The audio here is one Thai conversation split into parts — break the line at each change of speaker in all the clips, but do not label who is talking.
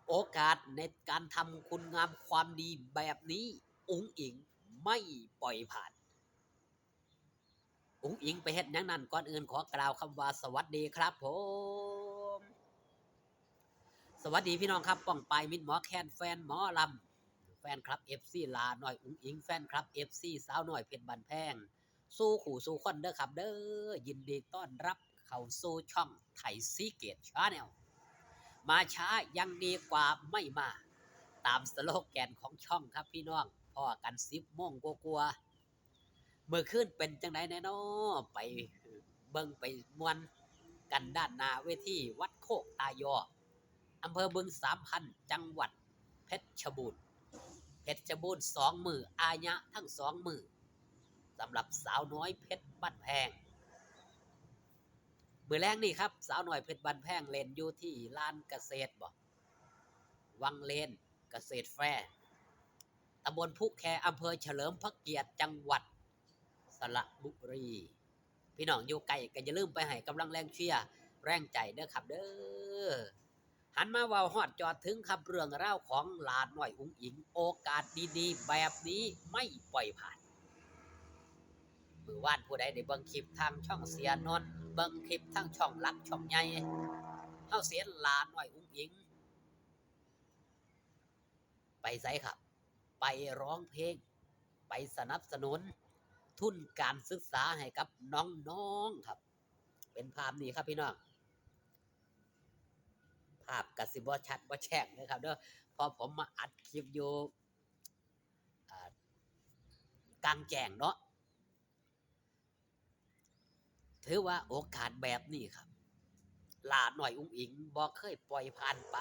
โอกาสในการทำคุณงามความดีแบบนี้อุ๋งอิงไม่ปล่อยผ่านอุ๋งอิงไปเฮ็ดหยังนั้นก่อนอื่นขอกล่าวคำว่าสวัสดีครับผมสวัสดีพี่น้องครับป้องปายมิตรหมอแคนแฟนหมอลำแฟนคลับ FC ลาหน่อยอุ๋งอิงแฟนคลับ FC สาวหน่อยเพชรบันแพงสู้ขู่สู้คนเด้อครับเด้อยินดีต้อนรับเข้าสู่ช่องไทยซีเกตชาแนลมาช้ายังดีกว่าไม่มาตามสโลแกนของช่องครับพี่น้องพอกัน10 โมงกว่าเมื่อคืนเป็นจังไดแน่นอไปเบิ่งไปมวนกันด้านหน้าเวทีวัดโคกตายออำเภอบึงสามพันจังหวัดเพชรบูรณ์2 มืออายะทั้ง2 มือสำหรับสาวน้อยเพชรบ้านแพงมือแรกนี่ครับสาวน้อยเพชรบ้านแพงเล่นอยู่ที่ลานเกษตรบ่วังเลนเกษตรแฟร์ตำบลพุแคอำเภอเฉลิมพระเกียรติจังหวัดสระบุรีพี่น้องอยู่ไกลก็อย่าลืมไปให้กำลังแรงเชียร์แรงใจเด้อครับเด้อหันมาเว้าฮอดจอดถึงครับเรื่องราวของหลานน้อยอุ๋งอิงโอกาสดีๆแบบนี้ไม่ปล่อยผ่านมื้อวานผู้ใดได้เบิ่งคลิปทางช่องเสียนนท์เบิ่งคลิปทางช่องหลักช่องใหญ่เฮาเสียหลานน้อยอุ๋งอิงไปไสครับไปร้องเพลงไปสนับสนุนทุนการศึกษาให้กับน้องๆครับเป็นภาพนี้ครับพี่น้องภาพกสิบ่ชัดบ่แช่งนะครับเด้อพอผมมาอัดคลิปอยู่กลางแจ้งเนาะถือว่าโอกาสแบบนี้ครับหลาหน่อยอุ๋งอิงบ่เคยปล่อยผ่านไป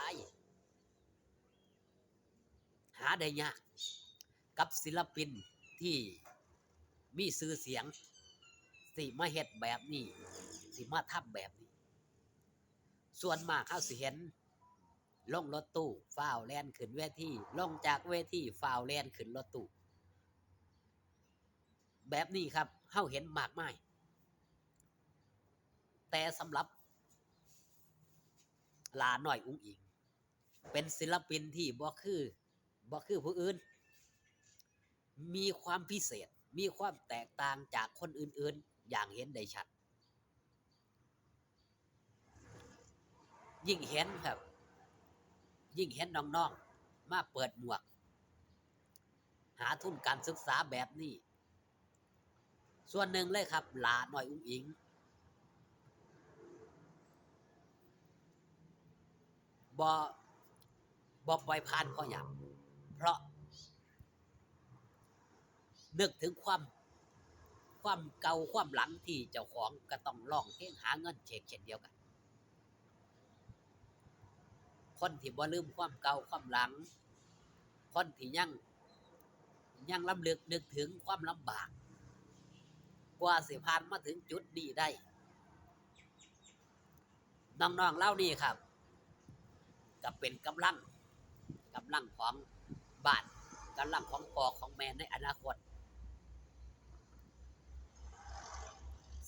หาได้ยากกับศิลปินที่มีชื่อเสียงสิมาเฮ็ดแบบนี้สิมาทำแบบนี้ส่วนมากเฮาสิเห็นลงรถตู้ฟ้าวแล่นขึ้นเวทีลงจากเวทีฟ้าวแล่นขึ้นรถตู้แบบนี้ครับเฮาเห็นมากมายแต่สำหรับหลาน้อยอุ๋งอิงเป็นศิลปินที่บ่คือผู้อื่นมีความพิเศษมีความแตกต่างจากคนอื่นๆอย่างเห็นได้ชัดยิ่งเห็นครับยิ่งเห็นน้องๆมาเปิดหมวกหาทุนการศึกษาแบบนี้ส่วนหนึ่งเลยครับหลาน้อยอุ๋งอิงบ่บ่ปล่อยผ่านเพราะหยังเพราะนึกถึงความเก่าความหลังที่เจ้าของก็ต้องร้องเพลงหาเงินเช่นเดียวกันคนที่บ่ลืมความเก่าความหลังคนที่ยังรำลึกนึกถึงความลำบากกว่าสิผ่านมาถึงจุดนี้ได้น้องๆเหล่านี้ครับก็เป็นกำลังของบ้านกำลังของพ่อของแม่ในอนาคต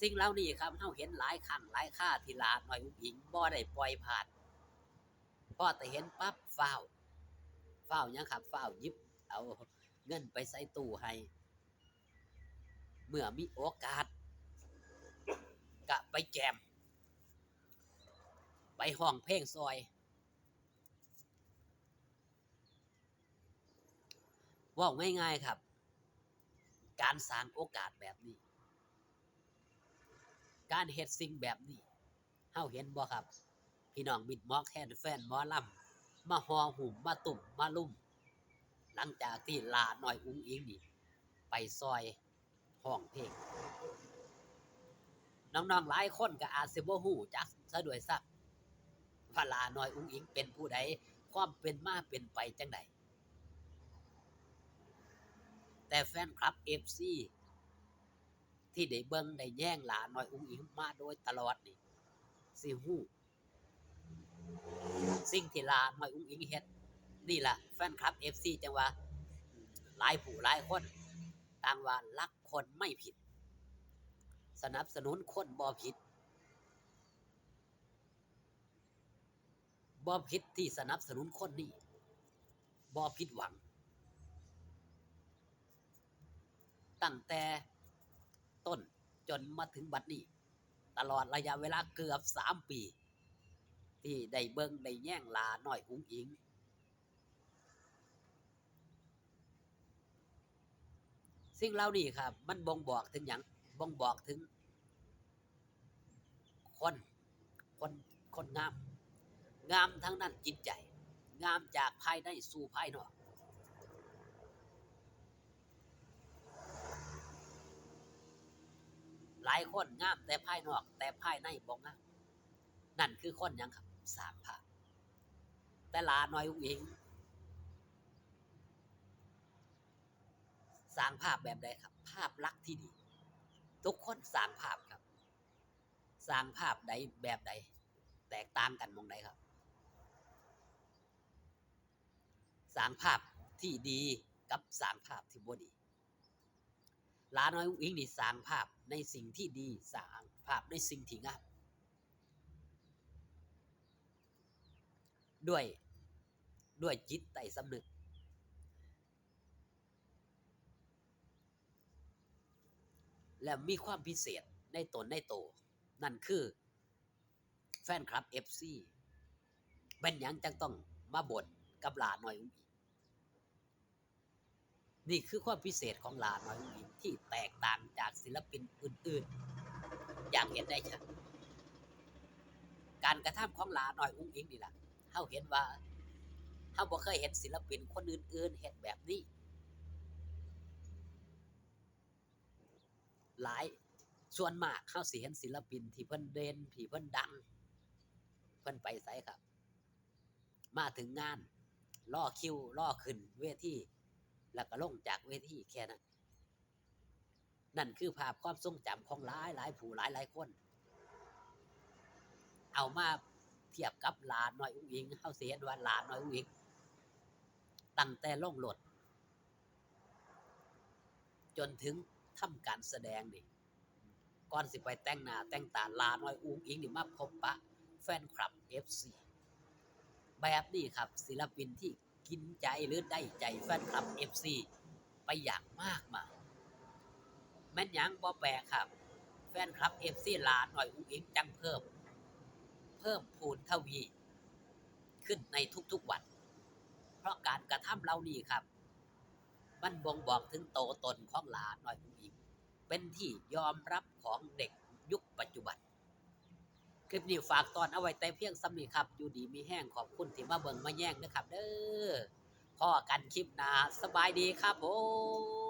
สิ่งเหล่านี้ครับเฮาเห็นหลายครั้งหลายคราที่หลาน้อยอุ๋งอิงบ่ได้ปล่อยผ่านพอแต่เห็นปั๊บฟ้าวหยังครับฟ้าวหยิบเอาเงินไปใส่ตู้ให้เมื่อมีโอกาสก็ไปแจมไปห้องเพลงซอยเว้าง่ายๆครับการสร้างโอกาสแบบนี้การเฮ็ดสิ่งแบบนี้เฮาเห็นบ่ครับพี่น้องมิตรหมอแคนแฟนหมอลำมาฮอหุ้มมาตุ่มมาลุ่มหลังจากที่หลาน้อยอุ๋งอิงนี่ไปซอยห้องเพลงน้องๆหลายคนก็อาจสิบ่ฮู้จักซะด้วยซ้ำว่าหลาน้อยอุ๋งอิงเป็นผู้ใดความเป็นมาเป็นไปจังใดแต่แฟนคลับ FC ที่ได้เบิ่งได้แย่งหลาน้อยอุ๋งอิงมาโดยตลอดนี่สิฮู้สิ่งที่หลาน้อยอุ๋งอิงเฮ็ดนี่ล่ะแฟนคลับ FC จังว่าหลายผู้หลายคนต่างว่ารักคนไม่ผิดสนับสนุนคนบ่ผิด บ่ผิดที่สนับสนุนคนนี้บ่ผิดหวังตั้งแต่ต้นจนมาถึงบัดนี้ตลอดระยะเวลาเกือบ3 ปีที่ได้เบิ่งได้แย่งหลาน้อยอุ๋งอิงสิ่งเหล่านี้ครับมันบ่งบอกถึงหยังบ่งบอกถึงคนคนคนงามงามทั้งนั้นจิตใจงามจากภายในสู่ภายนอกหลายคนงามแต่ภายนอกแต่ภายในบ่งามนั่นคือคนหยังครับสร้างภาพแต่หลาน้อยอุ๋งอิงสร้างภาพแบบใดครับภาพลักษณ์ที่ดีทุกคนสร้างภาพครับสร้างภาพใดแบบใดแตกต่างกันมองใดครับสร้างภาพที่ดีกับสร้างภาพที่บ่ดีหลาน้อยอุ๋งอิงนี่สร้างภาพในสิ่งที่ดีสร้างภาพในสิ่งที่งามด้วยจิตใต้สำนึกและมีความพิเศษในตนในโตนั่นคือแฟนคลับ FC เป็นหยังจังต้องมาบ่นกับหลาน้อยอุ๋งอิงนี่คือความพิเศษของหลาน้อยอุ๋งอิงที่แตกต่างจากศิลปินอื่นๆอย่างเห็นได้ชัดการกระทำของหลาน้อยอุ๋งอิงนี่ล่ะเฮาเห็นว่าเฮาบ่เคยเห็นศิลปินคนอื่นๆเฮ็ดแบบนี้หลายส่วนมากเฮาสิเห็นศิลปินที่เพิ่นเด่นที่เพิ่นดังเพิ่นไปไสครับมาถึงงานรอคิวรอขึ้นเวทีแล้วก็ลงจากเวทีแค่นั้นนั่นคือภาพความทรงจำของหลายๆผู้หลายๆคนเอามาเทียบกับหลาน้อยอุ๋งอิงเฮาสิเห็นว่าหลาน้อยอุ๋งอิงตั้งแต่ลงรถจนถึงทำการแสดงนี่ก่อนสิไปแต่งหน้าแต่งตาหลาน้อยอุ๋งอิงนี่มาพบปะแฟนคลับ FC แบบนี้ครับศิลปินที่กินใจหรือได้ใจแฟนคลับ FC ไปอย่างมากมายแม่นหยังบ่แปลกครับแฟนคลับ FC หลาน้อยอุ๋งอิงจังเพิ่มพูนทวีขึ้นในทุกๆวันเพราะการกระทำเหล่านี้ครับมันบ่งบอกถึงโตตนของหลาน้อยอุ๋งอิงเป็นที่ยอมรับของเด็กยุคปัจจุบันคลิปนี้ฝากตอนเอาไว้แต่เพียงส่ำนี้ครับอยู่ดีมีแห้งขอบคุณที่มาเบิ่งมาแย่งนะครับเด้อพอกันคลิปหน้าสบายดีครับผม